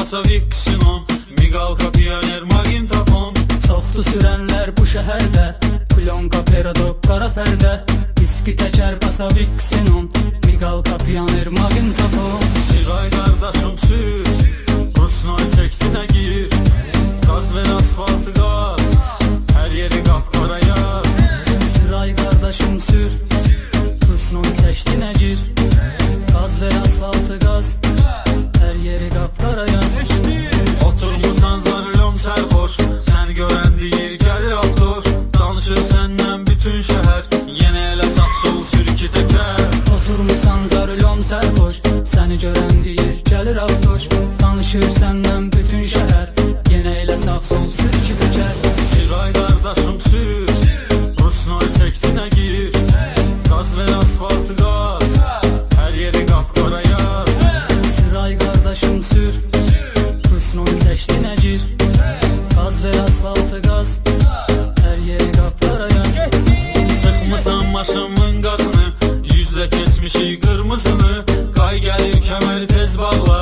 basa Vixinon, Migalka, Pioner, Magintafon. Çoxdu sürənlər bu şəhərdə, Plonka, Perodok, qara pərdə. Diski təkər basa Vixinon, Migalka, Pioner, Magintafon. Siray qardaşım sür, Rusnoy çəkdinə gir. Qaz ver asfaltı qaz, hər yeri qapqara yaz. Siray qardaşım sür, Rusnoy çəkdinə gir. Qaz ver asfaltı qaz, hər yeri qapqara yaz. Oturmusan zarılom sərxoş, sən görən deyir gəlir avtoş. Danışır səndən bütün şəhər, yenə elə sağ sol sür iki təkər. Oturmusan zarılom sərxoş, səni görən deyir gəlir avtoş. Danışır səndən bütün şəhər, yenə elə sağ sol sür iki təkər. Siray qardaşım sür, Rusnoy çəkdinə gir. Qaz ver asfaltı qaz, hər yeri qapqara yaz. Siray qardaşım sür, Rusnoy çəkdinə gir. Qaz ver asfaltı qaz, hər yeri qapqara yaz. Sıxmısan maşımın qazını, yüzlə kesmişik qırmızını. Qay gəlir kəməri tez bağla.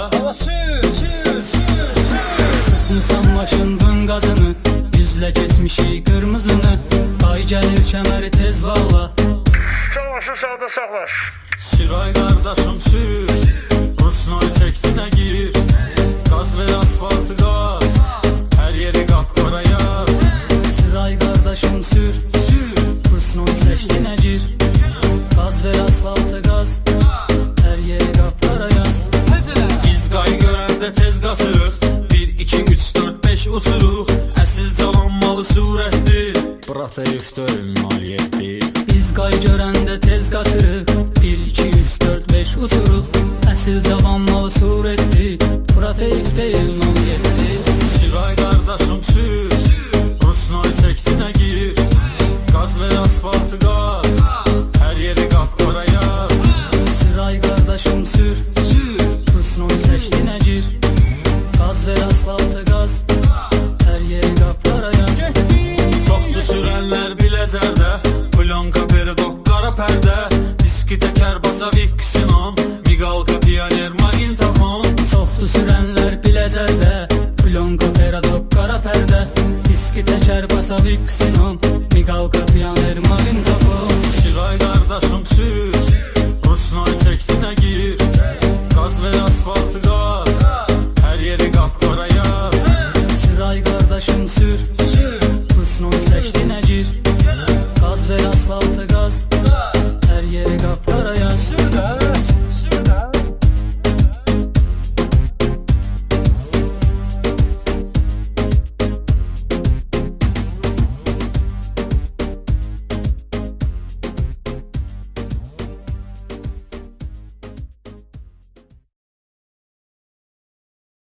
Sıxmısan maşının qazını, yüzlə keçmişik qırmızını. Qay gəlir kəməri tez bağla. Sağlasın, sağda saxlaş. Siray qardaşım sür, Rusnoy çəkdinə gir. Qaz ver asfaltı qaz, hər yeri qapqara yaz. Siray qardaşım sür, Rusnoy çəkdinə gir. Qaz ver asfaltı qaz, hər yeri qapqara yaz. Biz qay görəndə tez qaçırıq, 1, 2, 3, 4, 5 uçuruq. Əsil cavanmalı surətdir, Brat Elif döyül 07. Biz qay görəndə tez qaçırıq, 1, 2, 3, 4, 5 uçuruq. Əsil cavanmalı surətdir, Brat Elif deyil 07. Siray qardaşım sür, Rusnoy çəkdinə gir. Qaz ver asfaltı qaz, hər yeri qapqara yaz. Siray qardaşım sür, Rusnoy çəkdinə gir. Qaz ver asfaltı qaz, hər yeri qapqara yaz. Çoxdu sürənlər Biləcərdə, Plonka, Perodok, qara pərdə. Diski təkər basa Vixinon, Migalka, Pioner, Magintafon. Çoxdu sürənlər Biləcərdə, Plonka, Perodok, qara pərdə. Diski təkər basa Vixinon, Migalka, Pioner, Magintafon. Siray qardaşım sür, Rusnoy çəkdinə gir. Qaz ver asfaltı